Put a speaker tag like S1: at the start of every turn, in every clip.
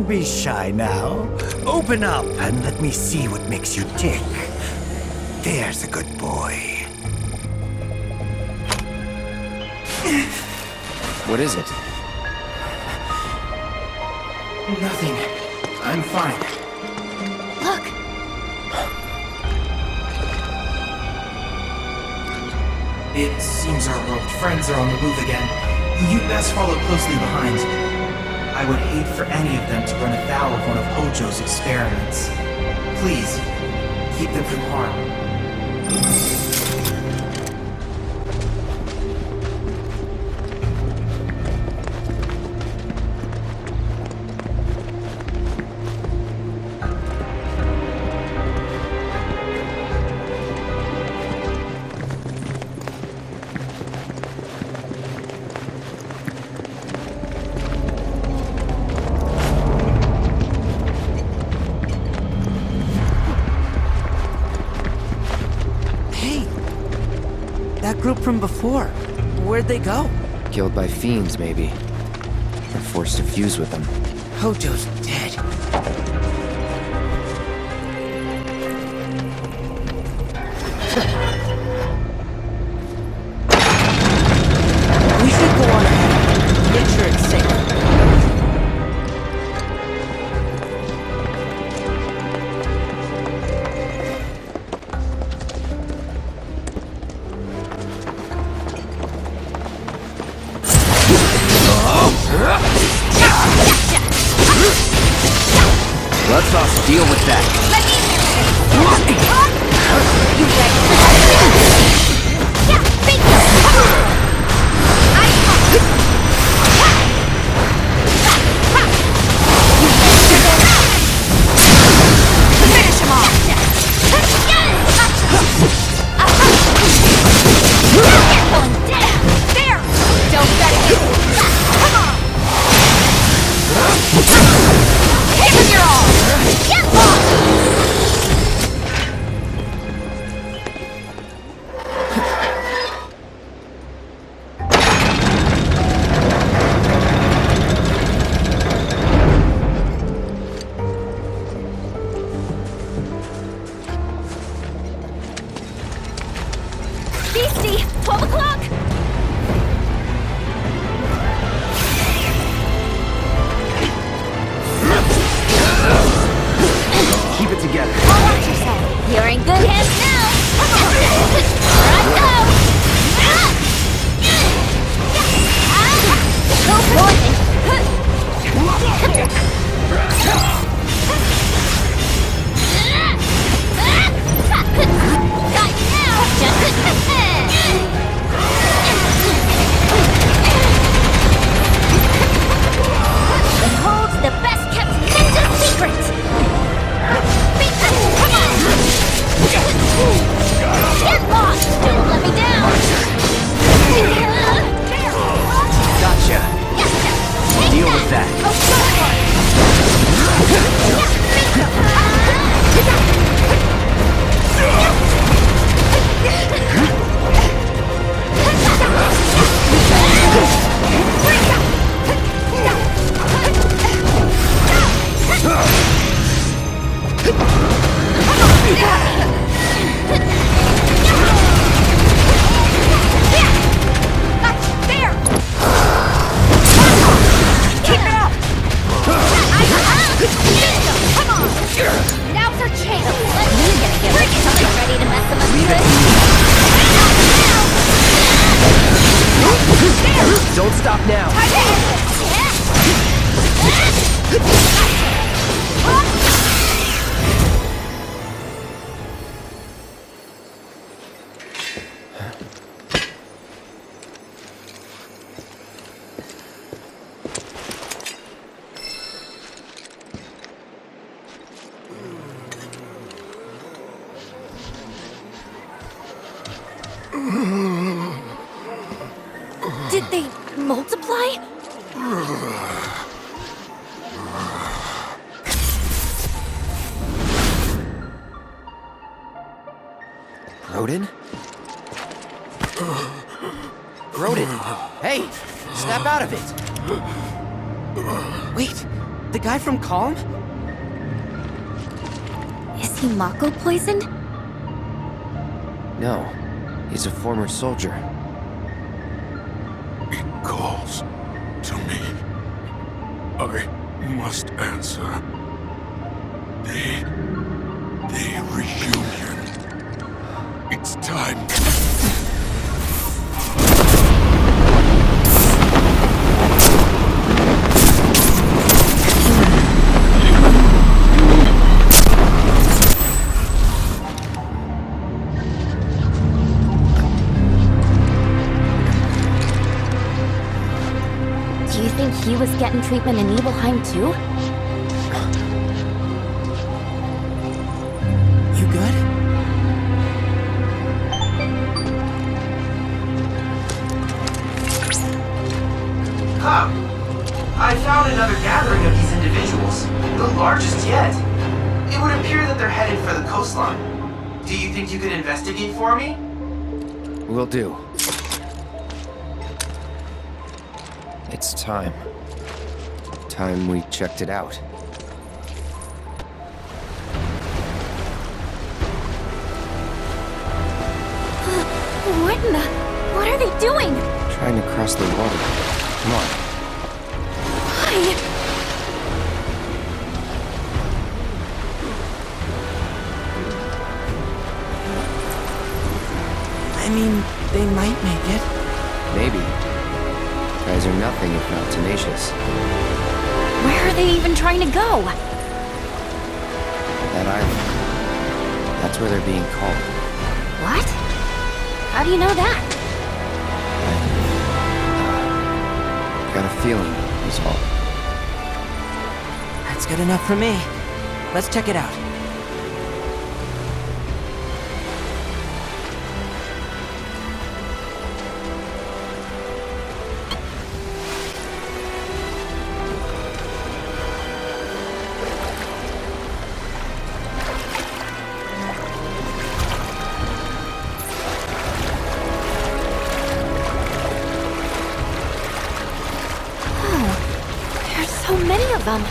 S1: be shy now. Open up and let me see what makes you tick. There's a good boy.
S2: What is it?
S3: Nothing. I'm fine.
S4: Look!
S3: It seems our roped friends are on the move again. You best follow closely behind. I would hate for any of them to run afoul of one of Hojo's experiments. Please, keep them from harm.
S5: That group from before. Where'd they go?
S2: Killed by fiends, maybe. Or forced to fuse with them.
S5: Hojo's dead. We should go on ahead. Make sure it's safe.
S2: Let's all deal with that.
S4: Finish him off! There! Don't let it! Come on! Give him your all! Get lost! Beastie! 12 o'clock!
S2: Keep it together.
S4: Watch yourself. You're in good hands now. Come on. Here I go. Go for it. Got you now. It holds the best kept ninja secret. Come on! Get lost! Don't let me down!
S2: Gotcha. Deal with that.
S4: Now's our chance! Ready to mess them up good?
S2: Don't stop now.
S4: Did they multiply?
S2: Rodin? Rodin! Hey! Snap out of it!
S5: Wait, The guy from Calm?
S4: Is he Mako poisoned?
S2: No, he's a former soldier.
S6: It calls to me. I must answer. The reunion. It's time.
S4: Do you think he was getting treatment in Nibelheim too?
S5: You good?
S3: Come. I found another gathering of these individuals, the largest yet. It would appear that they're headed for the coastline. Do you think you could investigate for me?
S2: Will do. It's time. Time we checked it out.
S4: What are they doing?
S2: Trying to cross the water. Come on.
S4: Why?
S5: I mean, they might make it.
S2: Maybe. Guys are nothing if not tenacious.
S4: Where are they even trying to go?
S2: That island. That's where they're being called.
S4: What? How do you know that?
S2: Got a feeling, is all.
S5: That's good enough for me. Let's check it out.
S4: There's so many of them.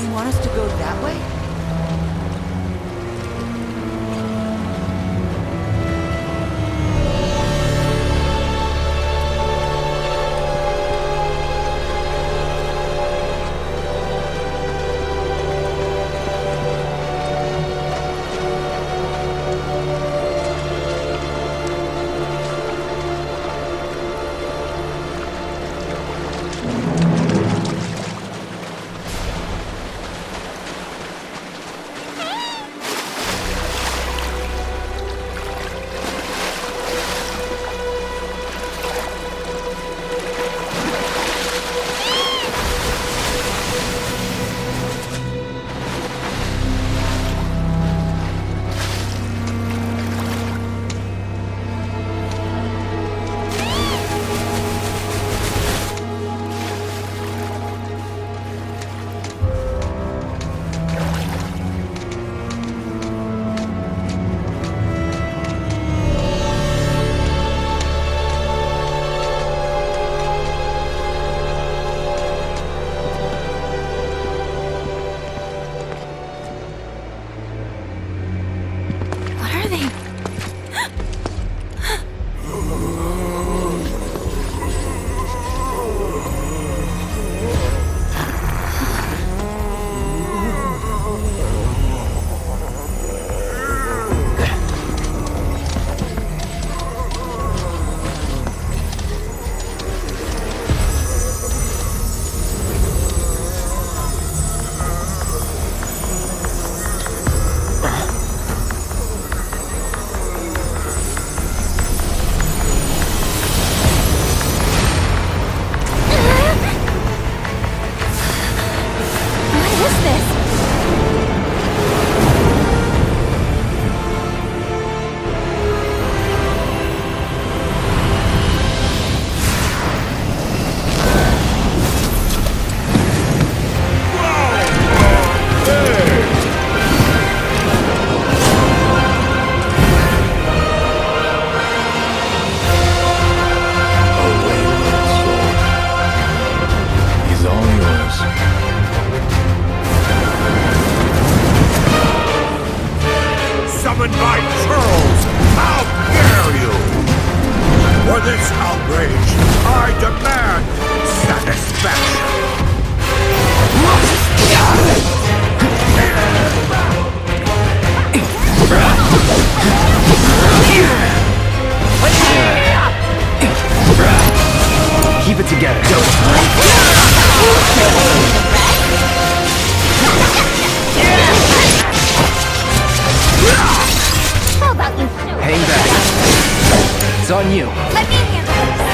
S5: You want us to go that way?
S4: What are they?
S6: even by Charles! How dare you! For this outrage, I demand satisfaction!
S2: Keep it together.
S4: How about you show?
S2: Hang back. It's on you.
S4: Let me handle this.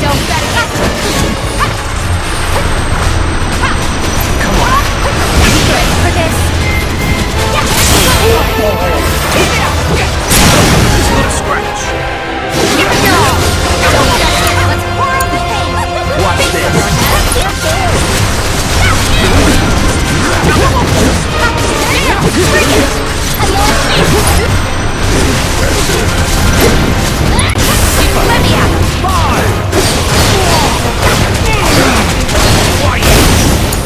S4: Don't bet
S2: Come on.
S4: ready for this?
S6: Just a scratch!
S4: Let's pour out the pain.
S2: Watch this.
S4: Let me out.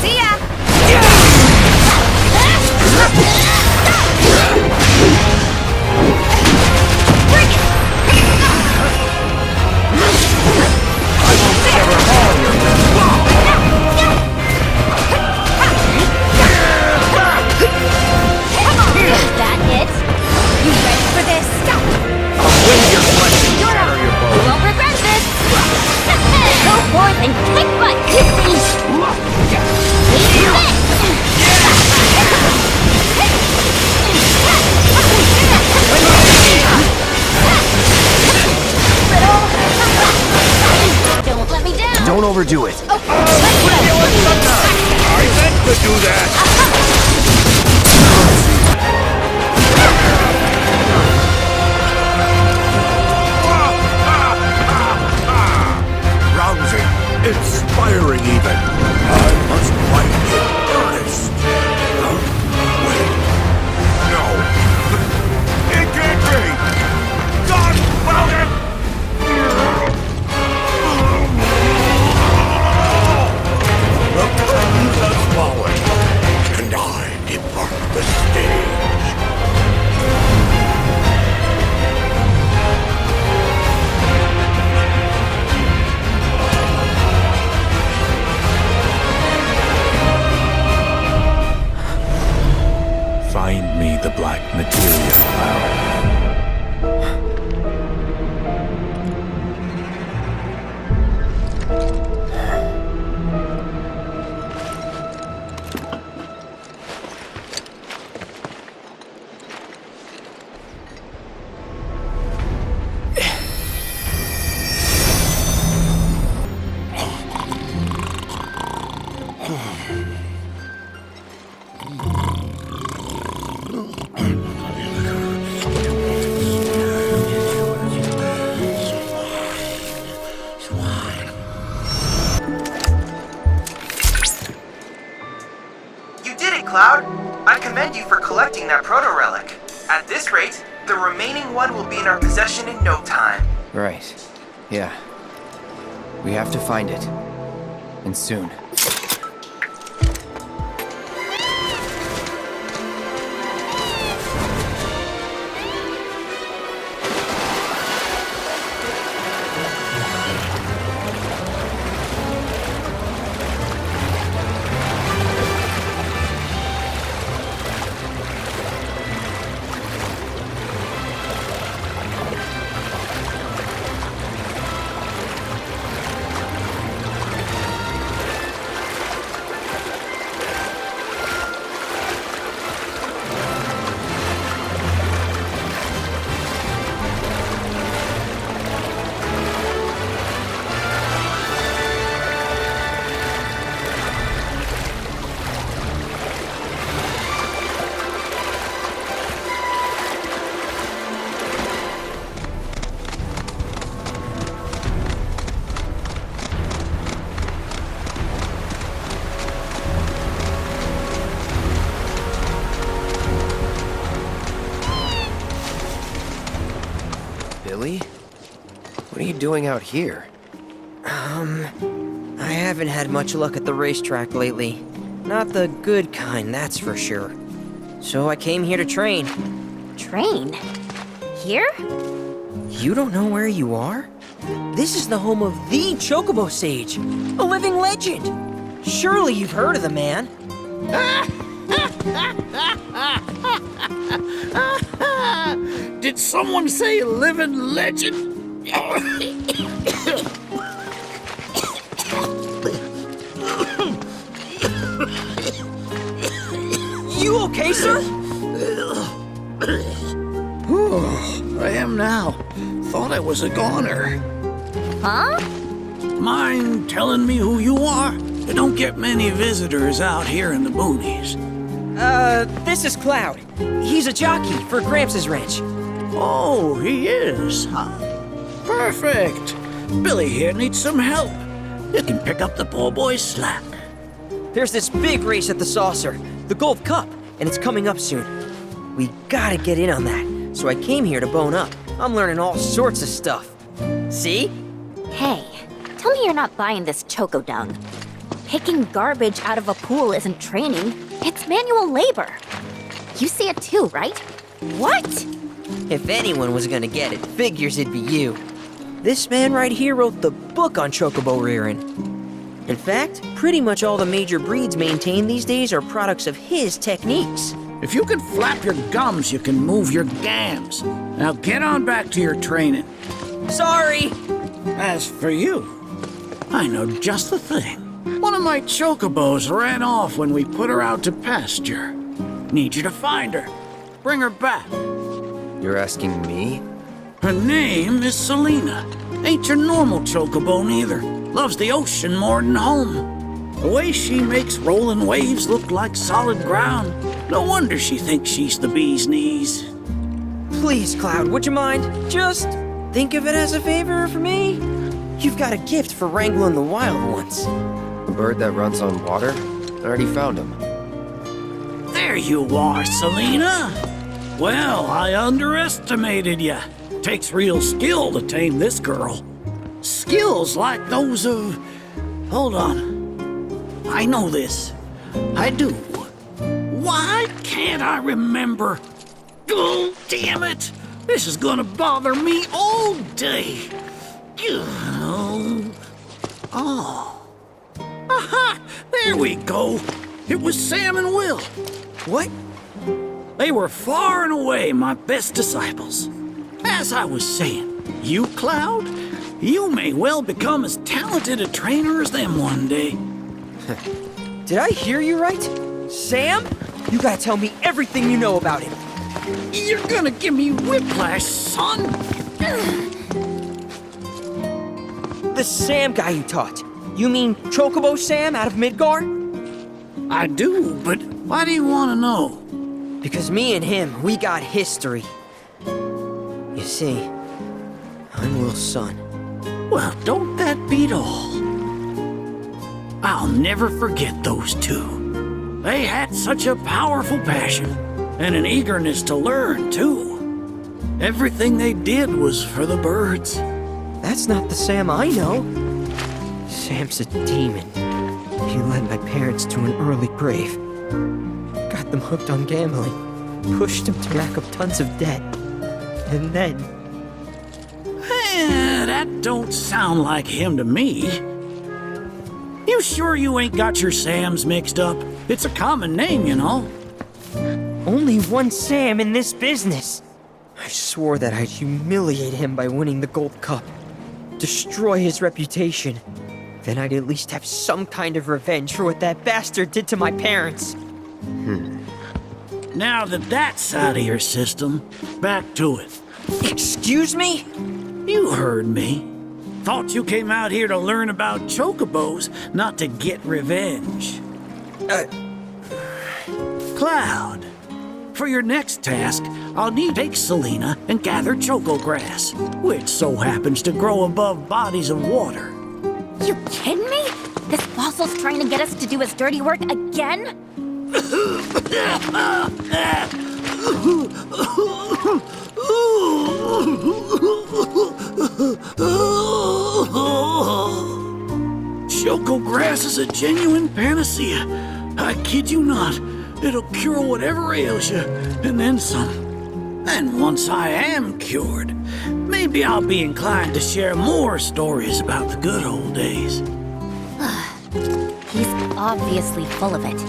S4: See ya. Bring it. Come on. Is that it? You ready for this? You're up. You won't regret this. Go forth and kick butt, Kissy. Don't let me down.
S2: Don't overdo it.
S4: Okay, let's go.
S6: I meant to do that! Rousing, inspiring even. I must fight in earnest. Huh? Wait. No. It can't be! God found it! The curtains have fallen, and I depart the stage. Find me the black material, Cloud.
S3: You did it, Cloud! I commend you for collecting that proto-relic. At this rate, the remaining one will be in our possession in no time.
S2: Right. Yeah. We have to find it. And soon. Billy? What are you doing out here?
S5: I haven't had much luck at the racetrack lately. Not the good kind, that's for sure. So I came here to train.
S4: Train? Here?
S5: You don't know where you are? This is the home of the Chocobo Sage, a living legend. Surely you've heard of the man.
S6: Did someone say living legend?
S5: You okay, sir?
S6: I am now. Thought I was a goner.
S4: Huh?
S6: Mind telling me who you are? You don't get many visitors out here in the boonies.
S5: This is Cloud. He's a jockey for Gramps' ranch.
S6: Oh, he is, huh? Perfect. Billy here needs some help. You can pick up the poor boy's slack.
S5: There's this big race at the Saucer, the Gold Cup, and it's coming up soon. We gotta get in on that, so I came here to bone up. I'm learning all sorts of stuff. See?
S4: Hey, tell me you're not buying this choco dung. Picking garbage out of a pool isn't training, it's manual labor. You see it too, right? What?
S5: If anyone was gonna get it, figures it'd be you. This man right here wrote the book on chocobo rearing. In fact, pretty much all the major breeds maintained these days are products of his techniques.
S6: If you can flap your gums, you can move your gams. Now get on back to your training.
S5: Sorry!
S6: As for you, I know just the thing. One of my chocobos ran off when we put her out to pasture. Need you to find her. Bring her back.
S2: You're asking me?
S6: Her name is Selena. Ain't your normal chocobo neither. Loves the ocean more than home. The way she makes rolling waves look like solid ground. No wonder she thinks she's the bee's knees.
S5: Please, Cloud, would you mind? Just think of it as a favor for me. You've got a gift for wrangling the wild ones.
S2: A bird that runs on water? I already found him.
S6: There you are, Selena. Well, I underestimated ya. Takes real skill to tame this girl. Skills like those of... Hold on. I know this. I do. Why can't I remember? Oh, damn it! This is gonna bother me all day. Oh. Aha! There we go. It was Sam and Will.
S5: What?
S6: They were far and away my best disciples. As I was saying, you, Cloud, you may well become as talented a trainer as them one day.
S5: Did I hear you right? Sam? You gotta tell me everything you know about him.
S6: You're gonna give me whiplash, son.
S5: The Sam guy you taught. You mean Chocobo Sam out of Midgar?
S6: I do, but why do you want to know?
S5: Because me and him, we got history. You see, I'm Will's son.
S6: Well, don't that beat all? I'll never forget those two. They had such a powerful passion, and an eagerness to learn, too. Everything they did was for the birds.
S5: That's not the Sam I know. Sam's a demon. He led my parents to an early grave. Got them hooked on gambling. Pushed them to rack up tons of debt. And then...
S6: That don't sound like him to me. You sure you ain't got your Sams mixed up? It's a common name, you know.
S5: Only one Sam in this business. I swore that I'd humiliate him by winning the Gold Cup. Destroy his reputation. Then I'd at least have some kind of revenge for what that bastard did to my parents.
S6: Now that that's out of your system, back to it.
S5: Excuse me?
S6: You heard me. Thought you came out here to learn about chocobos, not to get revenge. Cloud, for your next task, I'll need to take Selena and gather choco grass, which so happens to grow above bodies of water.
S4: You kidding me? This fossil's trying to get us to do his dirty work again?
S6: Choco grass is a genuine panacea. I kid you not. It'll cure whatever ails you, and then some. And once I am cured, maybe I'll be inclined to share more stories about the good old days.
S4: He's obviously full of it.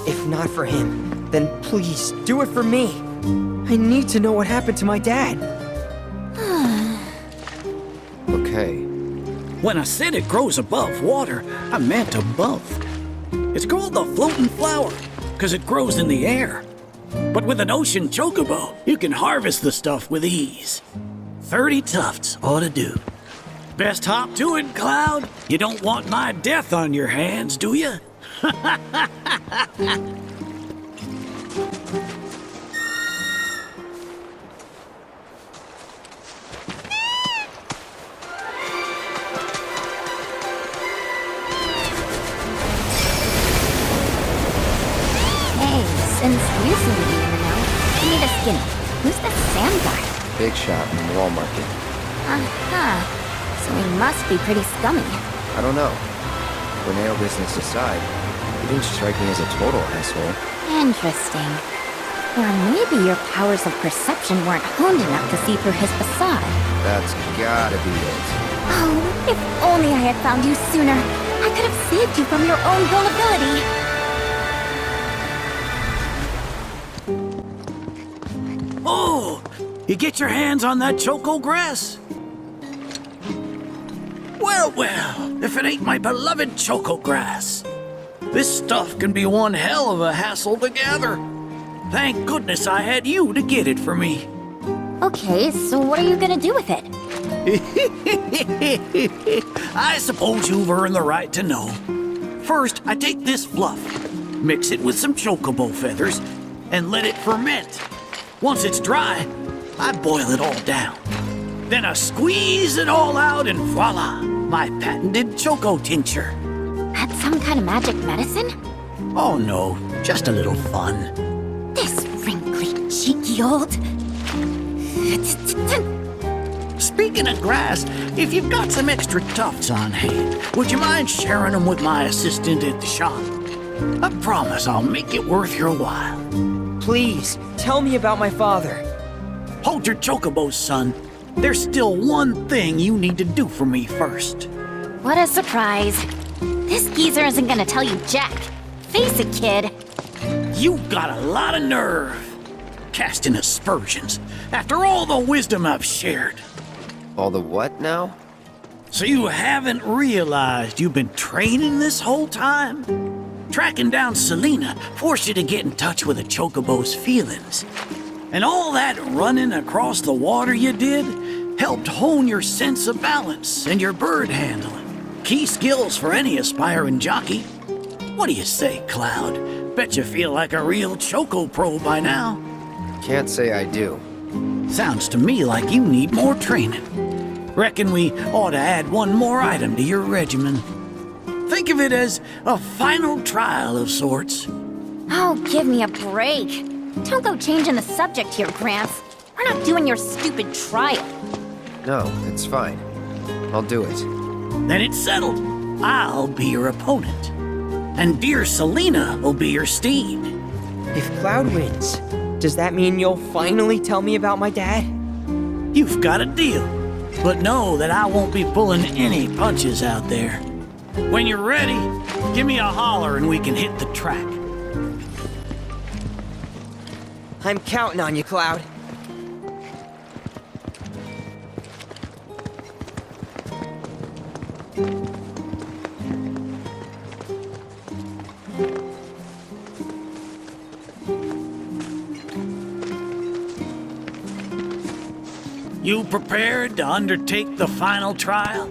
S5: If not for him, then please do it for me. I need to know what happened to my dad.
S2: Okay.
S6: When I said it grows above water, I meant above. It's called the floating flower, because it grows in the air. But with an ocean chocobo, you can harvest the stuff with ease. 30 tufts ought to do. Best hop to it, Cloud. You don't want my death on your hands, do you?
S4: Hey, since you seem to be in the know, give me the skinny. Who's that Sam guy?
S2: Big shot in the wall market.
S4: Uh-huh. So he must be pretty scummy.
S2: I don't know. Borneo business aside, he didn't strike me as a total asshole.
S4: Interesting. Or maybe your powers of perception weren't honed enough to see through his facade.
S2: That's gotta be it.
S4: Oh, if only I had found you sooner. I could have saved you from your own gullibility.
S6: Oh, you get your hands on that choco grass? Well, well, if it ain't my beloved choco grass. This stuff can be one hell of a hassle to gather. Thank goodness I had you to get it for me.
S4: Okay, so what are you gonna do with it?
S6: I suppose you've earned the right to know. First, I take this fluff, mix it with some chocobo feathers, and let it ferment. Once it's dry, I boil it all down. Then I squeeze it all out and voila, my patented choco tincture.
S4: That's some kind of magic medicine?
S6: Oh no, just a little fun.
S4: This wrinkly, cheeky old...
S6: Speaking of grass, if you've got some extra tufts on hand, would you mind sharing them with my assistant at the shop? I promise I'll make it worth your while.
S5: Please, tell me about my father.
S6: Hold your chocobos, son. There's still one thing you need to do for me first.
S4: What a surprise. This geezer isn't gonna tell you jack. Face it, kid.
S6: You've got a lot of nerve. Casting aspersions after all the wisdom I've shared.
S2: All the what now?
S6: So you haven't realized you've been training this whole time? Tracking down Selena forced you to get in touch with a chocobo's feelings. And all that running across the water you did helped hone your sense of balance and your bird handling. Key skills for any aspiring jockey. What do you say, Cloud? Bet you feel like a real choco pro by now.
S2: Can't say I do.
S6: Sounds to me like you need more training. Reckon we ought to add one more item to your regimen. Think of it as a final trial of sorts.
S4: Oh, give me a break. Don't go changing the subject here, Gramps. We're not doing your stupid trial.
S2: No, it's fine. I'll do it.
S6: Then it's settled. I'll be your opponent. And dear Selena will be your steed.
S5: If Cloud wins, does that mean you'll finally tell me about my dad?
S6: You've got a deal. But know that I won't be pulling any punches out there. When you're ready, give me a holler and we can hit the track.
S5: I'm counting on you, Cloud.
S6: You prepared to undertake the final trial?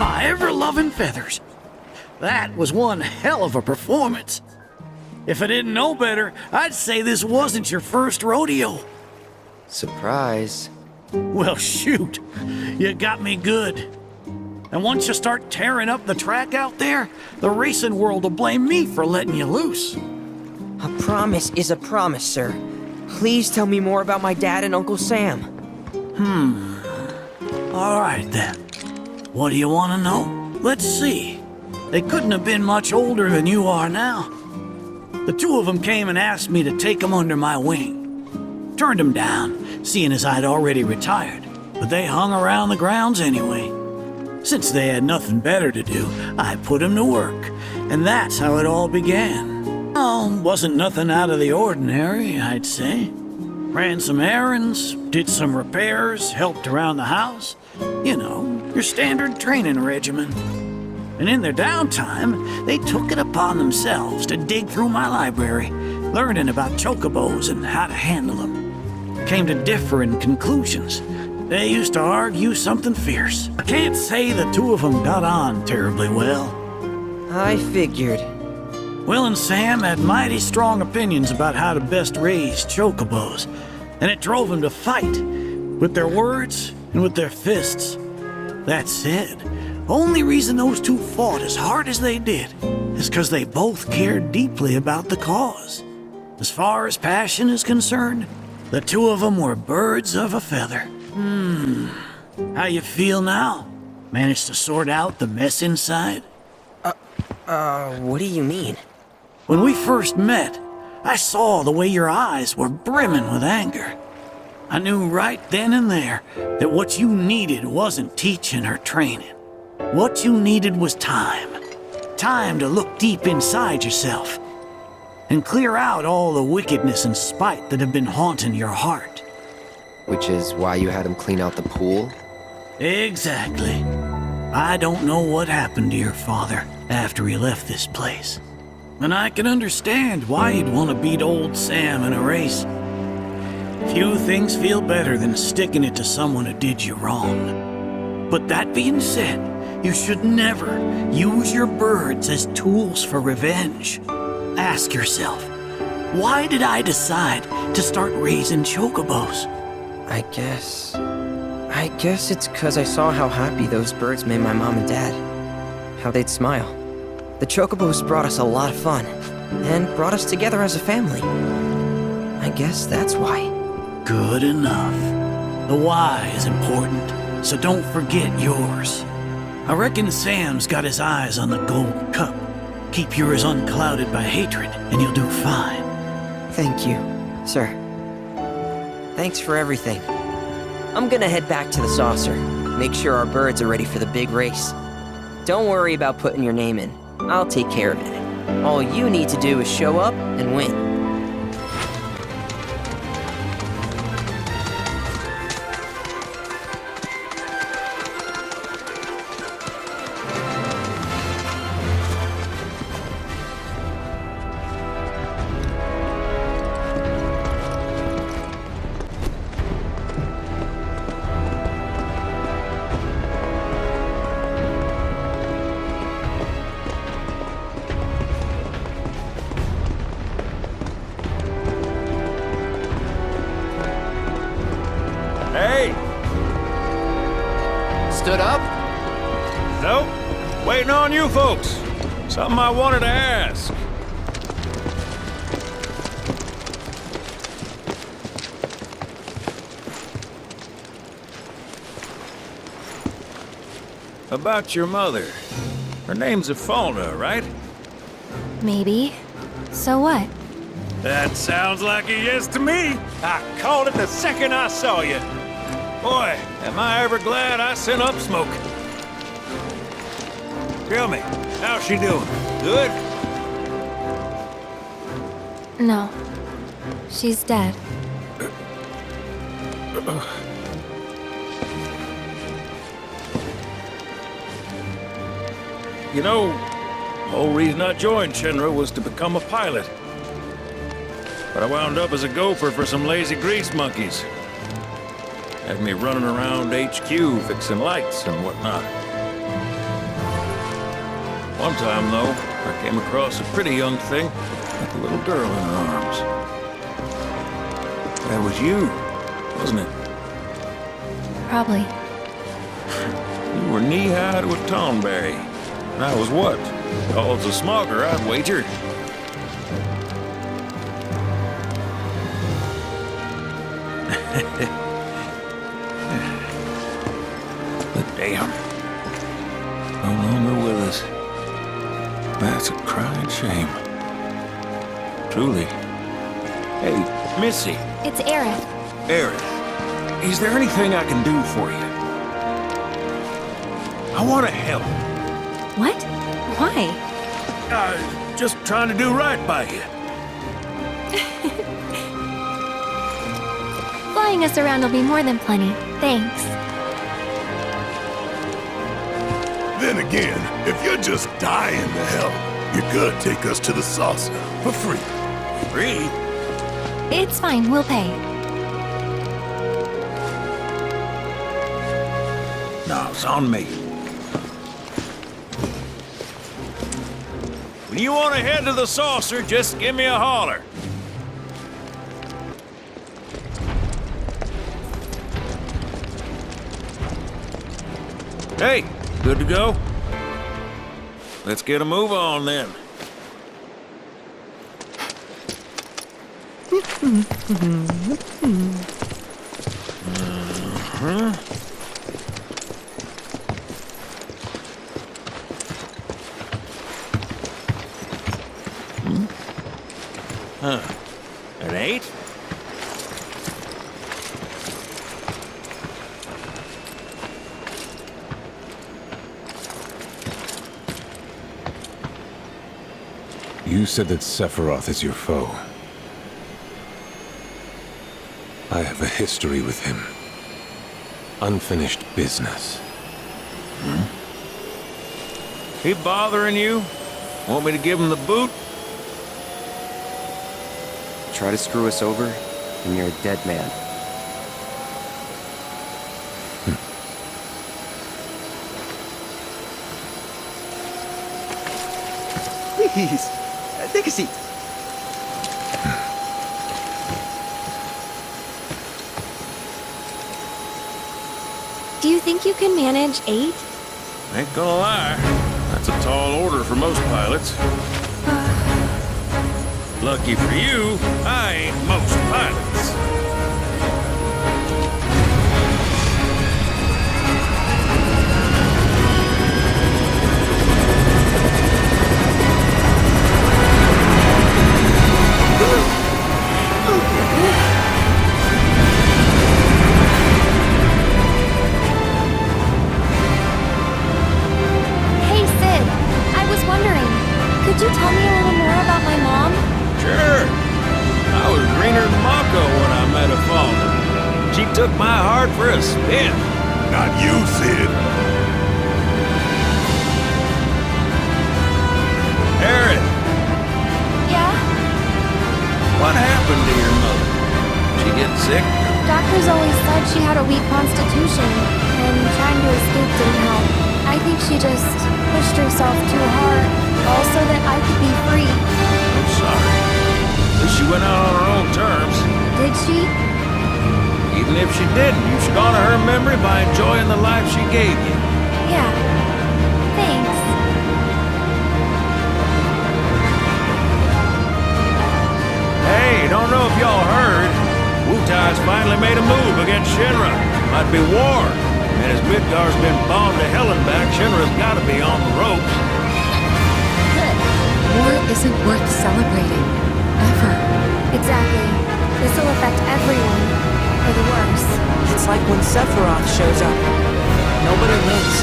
S6: My ever-loving feathers. That was one hell of a performance. If I didn't know better, I'd say this wasn't your first rodeo.
S2: Surprise.
S6: Well, shoot. You got me good. And once you start tearing up the track out there, the racing world will blame me for letting you loose.
S5: A promise is a promise, sir. Please tell me more about my dad and Uncle Sam.
S6: All right, then. What do you want to know? Let's see. They couldn't have been much older than you are now. The two of them came and asked me to take them under my wing. Turned them down, seeing as I'd already retired, but they hung around the grounds anyway. Since they had nothing better to do, I put them to work, and that's how it all began. Oh, wasn't nothing out of the ordinary, I'd say. Ran some errands, did some repairs, helped around the house. You know, your standard training regimen. And in their downtime, they took it upon themselves to dig through my library, learning about chocobos and how to handle them. Came to differing conclusions. They used to argue something fierce. I can't say the two of them got on terribly well.
S5: I figured.
S6: Will and Sam had mighty strong opinions about how to best raise chocobos, and it drove them to fight, with their words and with their fists. That said, only reason those two fought as hard as they did is because they both cared deeply about the cause. As far as passion is concerned, the two of them were birds of a feather. How you feel now? Managed to sort out the mess inside?
S5: What do you mean?
S6: When we first met, I saw the way your eyes were brimming with anger. I knew right then and there that what you needed wasn't teaching or training. What you needed was time. Time to look deep inside yourself and clear out all the wickedness and spite that have been haunting your heart.
S2: Which is why you had him clean out the pool?
S6: Exactly. I don't know what happened to your father after he left this place. And I can understand why you'd want to beat old Sam in a race. Few things feel better than sticking it to someone who did you wrong. But that being said, you should never use your birds as tools for revenge. Ask yourself, why did I decide to start raising chocobos?
S5: I guess it's 'cause I saw how happy those birds made my mom and dad. How they'd smile. The chocobos brought us a lot of fun, and brought us together as a family. I guess that's why.
S6: Good enough. The why is important, so don't forget yours. I reckon Sam's got his eyes on the gold cup. Keep yours unclouded by hatred, and you'll do fine.
S5: Thank you, sir. Thanks for everything. I'm gonna head back to the saucer, make sure our birds are ready for the big race. Don't worry about putting your name in. I'll take care of it. All you need to do is show up and win.
S7: Hey!
S2: Stood up?
S7: Nope. Waiting on you folks. Something I wanted to ask. About your mother. Her name's Fauna, right?
S8: Maybe. So what?
S7: That sounds like a yes to me. I called it the second I saw you. Boy, am I ever glad I sent up smoke. Tell me, how's she doing? Good?
S8: No. She's dead.
S7: You know, the whole reason I joined Shinra was to become a pilot. But I wound up as a gopher for some lazy grease monkeys. Had me running around HQ fixing lights and whatnot. One time, though, I came across a pretty young thing with a little girl in her arms. That was you, wasn't it?
S8: Probably.
S7: You were knee-high to a toneberry. And I was what? Called a smogger, I'd wager. But damn. No longer with us. That's a crying shame. Truly. Hey, Missy.
S8: It's Aerith.
S7: Aerith, is there anything I can do for you? I want to help.
S8: What? Why?
S7: Just trying to do right by you.
S8: Flying us around will be more than plenty. Thanks.
S9: Then again, if you're just dying to help, you could take us to the saucer for free.
S7: Free?
S8: It's fine, we'll pay.
S7: No, it's on me. When you want to head to the saucer, just give me a holler. Hey, good to go? Let's get a move on then. An 8?
S9: You said that Sephiroth is your foe. I have a history with him. Unfinished business.
S7: He bothering you? Want me to give him the boot?
S2: Try to screw us over, and you're a dead man.
S5: Please, take a seat.
S8: Do you think you can manage 8?
S7: Ain't gonna lie. That's a tall order for most pilots. Lucky for you, I ain't most pilots.
S8: Hey, Sid. I was wondering, could you tell me a little more about my mom?
S7: Sure. I was greener than Mako when I met her father. She took my heart for a spin.
S9: Not you, Sid.
S7: Aerith,
S8: Yeah?
S7: what happened to your mother? She get sick?
S8: Doctors always said she had a weak constitution, and trying to escape didn't help. I think she just pushed herself too hard, all so that I could be free.
S7: I'm sorry. At least she went out on her own terms.
S8: Did she?
S7: Even if she didn't, you should honor her memory by enjoying the life she gave you.
S8: Yeah. Thanks.
S7: Hey, don't know if y'all heard. Wutai's finally made a move against Shinra. Might be war. And as Midgar's been bombed to hell and back, Shinra's gotta be on the ropes.
S10: War isn't worth celebrating. Ever.
S8: Exactly. This will affect everyone. For the worse.
S11: It's like when Sephiroth shows up. Nobody wins.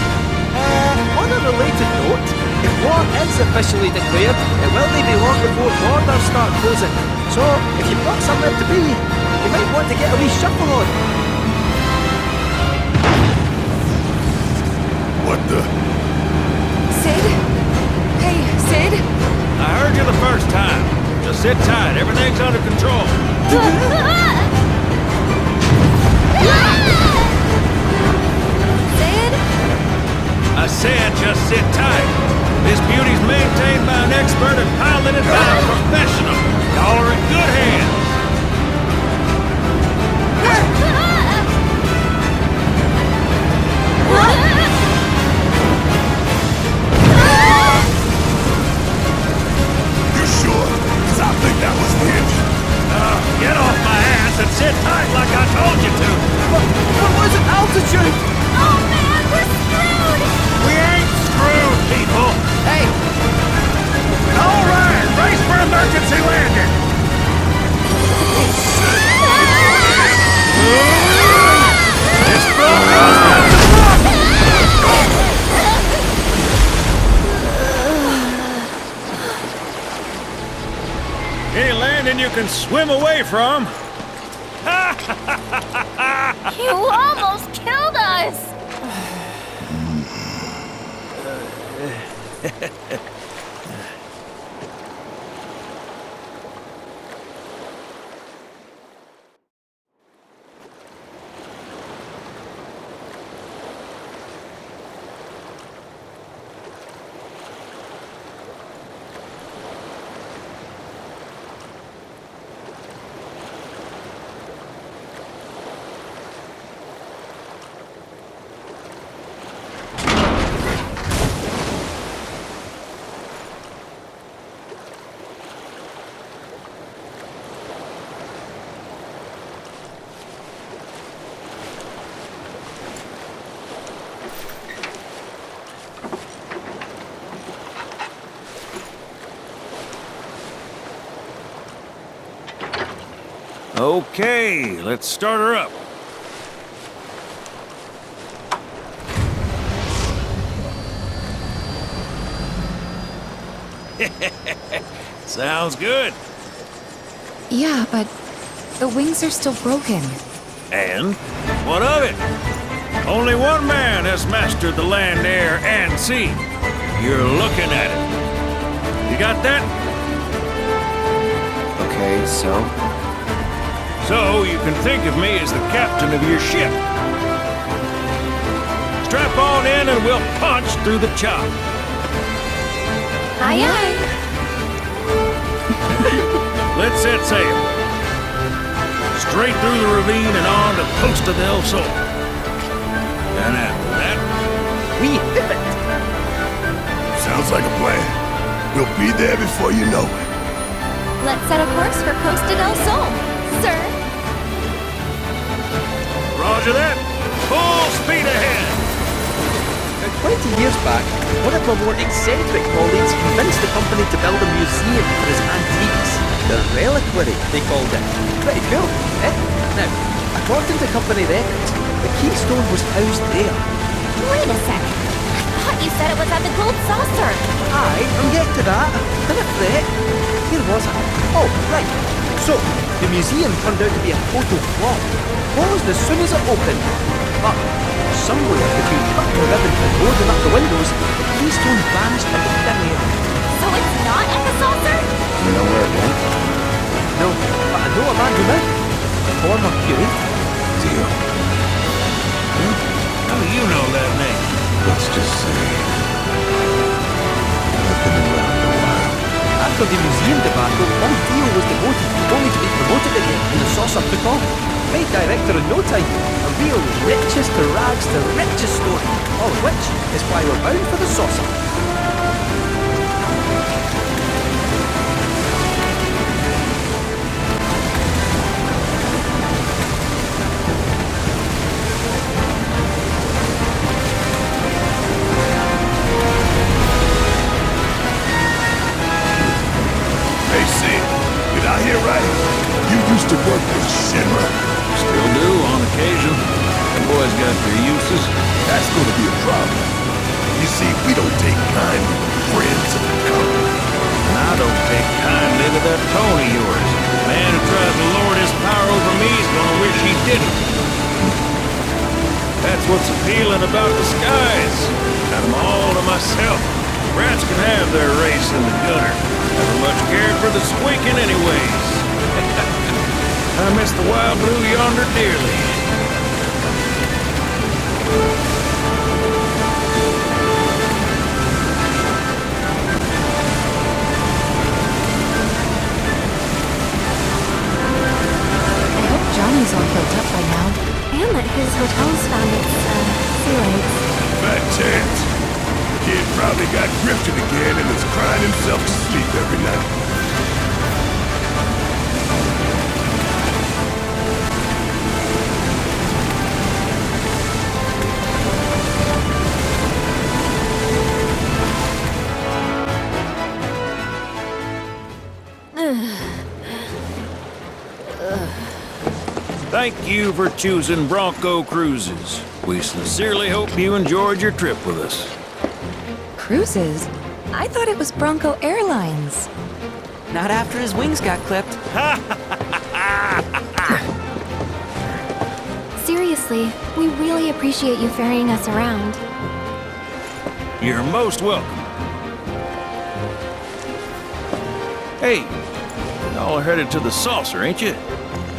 S11: On a related note, if war is officially declared, it will be long before borders start closing. So, if you've got somewhere to be, you might want to get a wee shuffle on.
S9: What the?
S10: Sid? Hey, Sid?
S7: I heard you the first time. Just sit tight. Everything's under control.
S8: Sid?
S7: I said just sit tight. This beauty's
S11: shoot!
S4: Oh man, we're screwed!
S7: We ain't screwed, people!
S11: Hey!
S7: All right, brace for emergency landing! This boat goes down to any landing you can swim away from.
S4: You almost killed us!
S7: Okay, let's start her up. Sounds good.
S10: Yeah, but the wings are still broken.
S7: And what of it? Only one man has mastered the land, air, and sea. You're looking at it. You got that?
S2: Okay, so?
S7: So you can think of me as the captain of your ship. Strap on in and we'll punch through the chop.
S8: Aye, aye.
S7: Let's set sail. Straight through the ravine and on to Costa del Sol. And after that,
S11: We hit it!
S9: Sounds like a plan. We'll be there before you know it.
S8: Let's set a course for Costa del Sol, sir.
S7: Roger that. Full speed ahead.
S11: 20 years back, one of my more eccentric colleagues convinced the company to build a museum for his antiques. The reliquary, they called it. Pretty cool, eh? Now, according to company records, the keystone was housed there.
S4: Wait a second. I thought you said it was at the Gold Saucer.
S11: Aye, I'm getting to that. Didn't fret. Where was I? Oh, right. So, the museum turned out to be a total flop. Closed as soon as it opened. But somewhere between cutting the ribbon and boarding up the windows, the keystone vanished into thin air.
S4: So it's not at the saucer?
S2: You know where it went?
S11: No, but I know a man who might. A former curator.
S9: Deal.
S7: How do you know that name?
S9: Let's just say I've been around a while.
S11: After the museum debacle, Paul Dio was demoted, only to be promoted again when the saucer took off. Made director in no time. A real richest to rags to riches story. All of which is why we're bound for the saucer.
S9: Hey, Sid, did I hear right? You used to work with Shinra?
S7: Still do on occasion. The boys got their uses.
S9: That's gonna be a problem. You see, we don't take kindly to friends of the company.
S7: And I don't take kindly to that tone of yours. The man who tries to lord his power over me is gonna wish he didn't. That's what's appealing about the skies. Got them all to myself. Rats can have their race in the gutter. Never much cared for the squeaking anyways. I miss the wild blue yonder dearly.
S10: I hope Johnny's all built up by now.
S8: And that his hotel's found its, ceilings.
S9: Bad chance. Kid probably got drifted again and is crying himself to sleep every night.
S7: Thank you for choosing Bronco Cruises. We sincerely hope you enjoyed your trip with us.
S10: Cruises? I thought it was Bronco Airlines.
S11: Not after his wings got clipped.
S8: Seriously, we really appreciate you ferrying us around.
S7: You're most welcome. Hey, y'all are headed to the saucer, ain't you?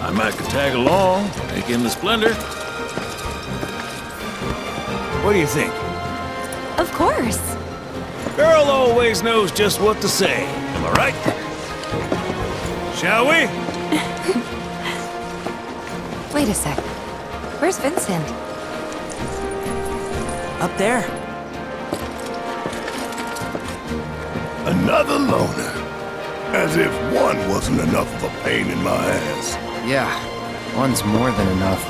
S7: I might could tag along, take in the splendor. What do you think?
S8: Of course.
S7: Girl always knows just what to say. Am I right? Shall we?
S10: Wait a sec. Where's Vincent?
S11: Up there.
S9: Another loner. As if one wasn't enough of a pain in my ass.
S2: Yeah, one's more than enough.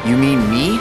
S2: You mean me?